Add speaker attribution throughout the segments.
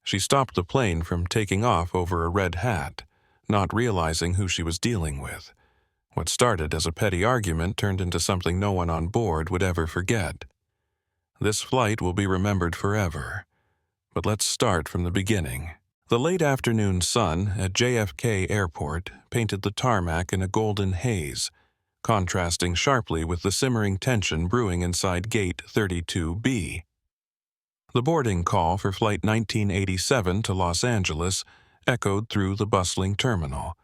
Speaker 1: She stopped the plane from taking off over a red hat, not realizing who she was dealing with. What started as a petty argument turned into something no one on board would ever forget. This flight will be remembered forever. But let's start from the beginning. The late afternoon sun at JFK Airport painted the tarmac in a golden haze, contrasting sharply with the simmering tension brewing inside Gate 32B. The boarding call for Flight 1987 to Los Angeles echoed through the bustling terminal,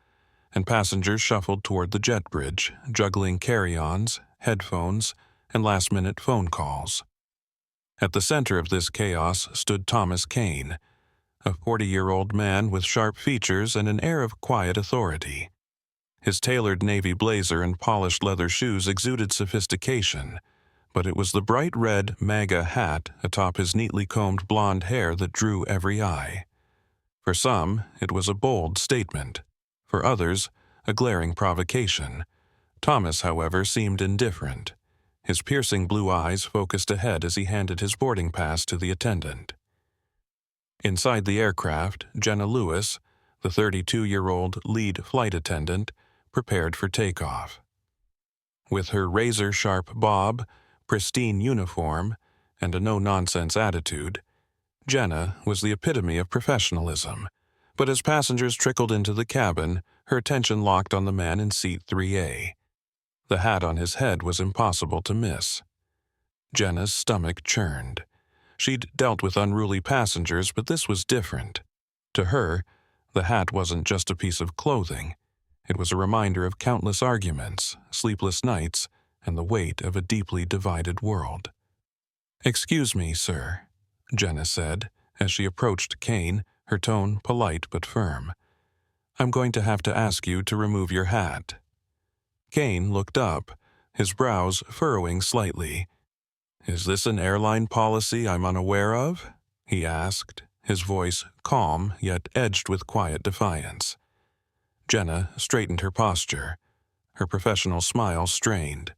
Speaker 1: and passengers shuffled toward the jet bridge, juggling carry-ons, headphones, and last-minute phone calls. At the center of this chaos stood Thomas Kane, a 40-year-old man with sharp features and an air of quiet authority. His tailored navy blazer and polished leather shoes exuded sophistication, but it was the bright red MAGA hat atop his neatly combed blonde hair that drew every eye. For some, it was a bold statement. For others, a glaring provocation. Thomas, however, seemed indifferent. His piercing blue eyes focused ahead as he handed his boarding pass to the attendant. Inside the aircraft, Jenna Lewis, the 32-year-old lead flight attendant, prepared for takeoff. With her razor-sharp bob, pristine uniform, and a no-nonsense attitude, Jenna was the epitome of professionalism, but as passengers trickled into the cabin, her attention locked on the man in seat 3A. The hat on his head was impossible to miss. Jenna's stomach churned. She'd dealt with unruly passengers, but this was different. To her, the hat wasn't just a piece of clothing. It was a reminder of countless arguments, sleepless nights, and the weight of a deeply divided world. "Excuse me, sir," Jenna said, as she approached Kane, her tone polite but firm. "I'm going to have to ask you to remove your hat." Kane looked up, his brows furrowing slightly. "Is this an airline policy I'm unaware of?" he asked, his voice calm yet edged with quiet defiance. Jenna straightened her posture, her professional smile strained.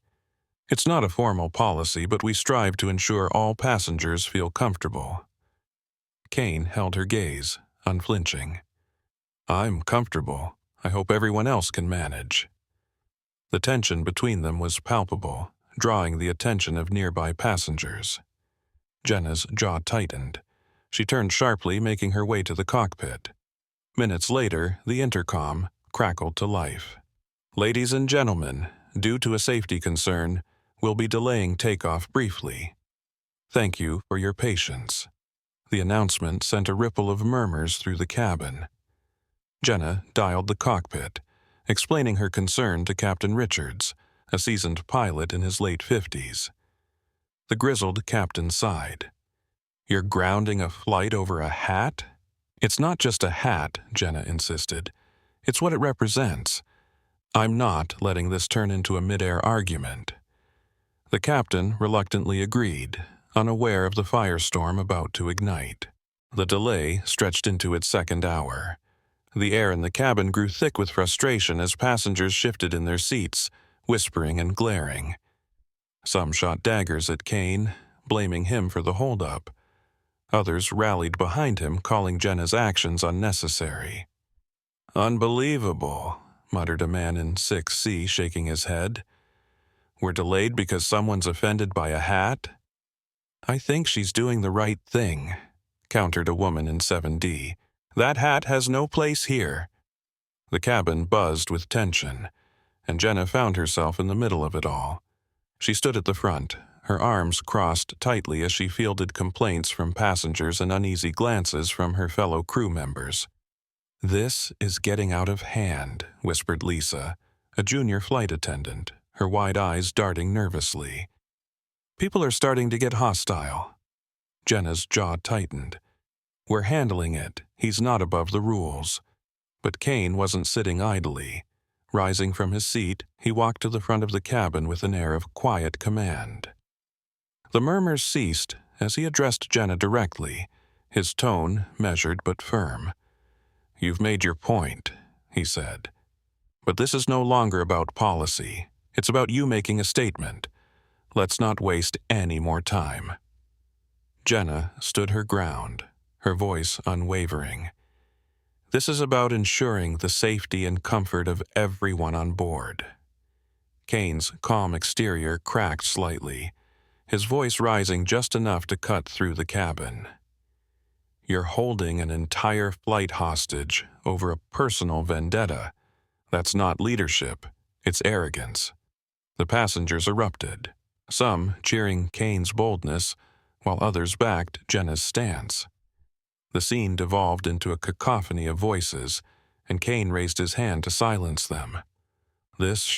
Speaker 1: "It's not a formal policy, but we strive to ensure all passengers feel comfortable." Kane held her gaze, unflinching. "I'm comfortable. I hope everyone else can manage." The tension between them was palpable, drawing the attention of nearby passengers. Jenna's jaw tightened. She turned sharply, making her way to the cockpit. Minutes later, the intercom crackled to life. "Ladies and gentlemen, due to a safety concern, we'll be delaying takeoff briefly. Thank you for your patience." The announcement sent a ripple of murmurs through the cabin. Jenna dialed the cockpit, explaining her concern to Captain Richards, a seasoned pilot in his late 50s. The grizzled captain sighed. "You're grounding a flight over a hat?" "It's not just a hat," Jenna insisted. "It's what it represents. I'm not letting this turn into a mid-air argument." The captain reluctantly agreed, unaware of the firestorm about to ignite. The delay stretched into its second hour. The air in the cabin grew thick with frustration as passengers shifted in their seats, whispering and glaring. Some shot daggers at Kane, blaming him for the holdup. Others rallied behind him, calling Jenna's actions unnecessary. "Unbelievable," muttered a man in 6C, shaking his head. "We're delayed because someone's offended by a hat?" "I think she's doing the right thing," countered a woman in 7D. "That hat has no place here." The cabin buzzed with tension, and Jenna found herself in the middle of it all. She stood at the front, her arms crossed tightly as she fielded complaints from passengers and uneasy glances from her fellow crew members. "This is getting out of hand," whispered Lisa, a junior flight attendant, her wide eyes darting nervously. "People are starting to get hostile." Jenna's jaw tightened. "We're handling it. He's not above the rules." But Kane wasn't sitting idly. Rising from his seat, he walked to the front of the cabin with an air of quiet command. The murmurs ceased as he addressed Jenna directly, his tone measured but firm. "You've made your point," he said. "But this is no longer about policy. It's about you making a statement. Let's not waste any more time." Jenna stood her ground, her voice unwavering. "This is about ensuring the safety and comfort of everyone on board." Kane's calm exterior cracked slightly, his voice rising just enough to cut through the cabin. "You're holding an entire flight hostage over a personal vendetta. That's not leadership, it's arrogance." The passengers erupted, some cheering Kane's boldness, while others backed Jenna's stance. The scene devolved into a cacophony of voices, and Kane raised his hand to silence them. "This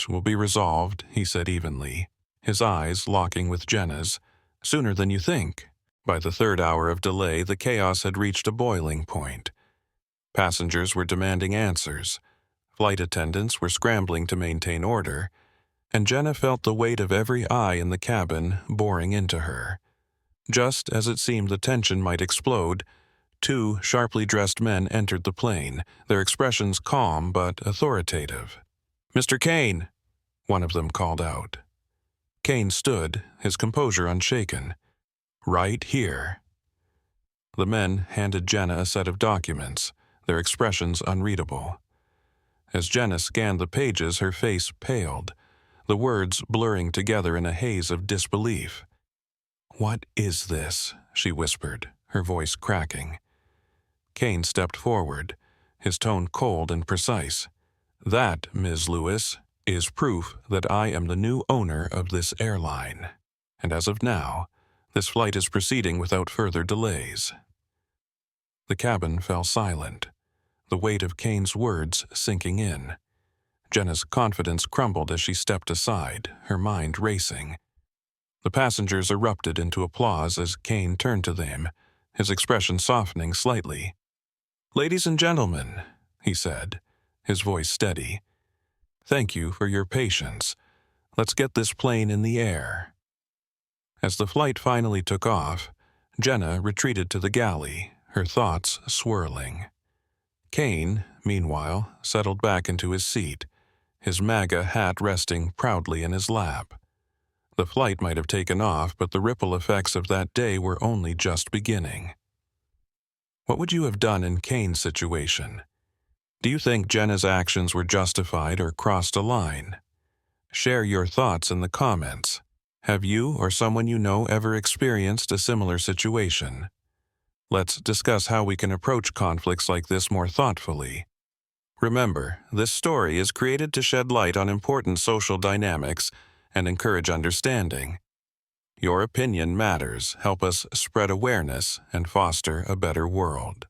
Speaker 1: will be resolved," he said evenly, his eyes locking with Jenna's, "sooner than you think." By the third hour of delay, the chaos had reached a boiling point. Passengers were demanding answers, flight attendants were scrambling to maintain order, and Jenna felt the weight of every eye in the cabin boring into her. Just as it seemed the tension might explode, two sharply dressed men entered the plane, their expressions calm but authoritative. "Mr. Kane," one of them called out. Kane stood, his composure unshaken. "Right here." The men handed Jenna a set of documents, their expressions unreadable. As Jenna scanned the pages, her face paled, the words blurring together in a haze of disbelief. "What is this?" she whispered, her voice cracking. Kane stepped forward, his tone cold and precise. "That, Ms. Lewis, is proof that I am the new owner of this airline. And as of now, this flight is proceeding without further delays." The cabin fell silent, the weight of Kane's words sinking in. Jenna's confidence crumbled as she stepped aside, her mind racing. The passengers erupted into applause as Kane turned to them, his expression softening slightly. "Ladies and gentlemen," he said, his voice steady, "thank you for your patience. Let's get this plane in the air." As the flight finally took off, Jenna retreated to the galley, her thoughts swirling. Kane, meanwhile, settled back into his seat, his MAGA hat resting proudly in his lap. The flight might have taken off, but the ripple effects of that day were only just beginning. What would you have done in Kane's situation? Do you think Jenna's actions were justified or crossed a line? Share your thoughts in the comments. Have you or someone you know ever experienced a similar situation? Let's discuss how we can approach conflicts like this more thoughtfully. Remember, this story is created to shed light on important social dynamics and encourage understanding. Your opinion matters. Help us spread awareness and foster a better world.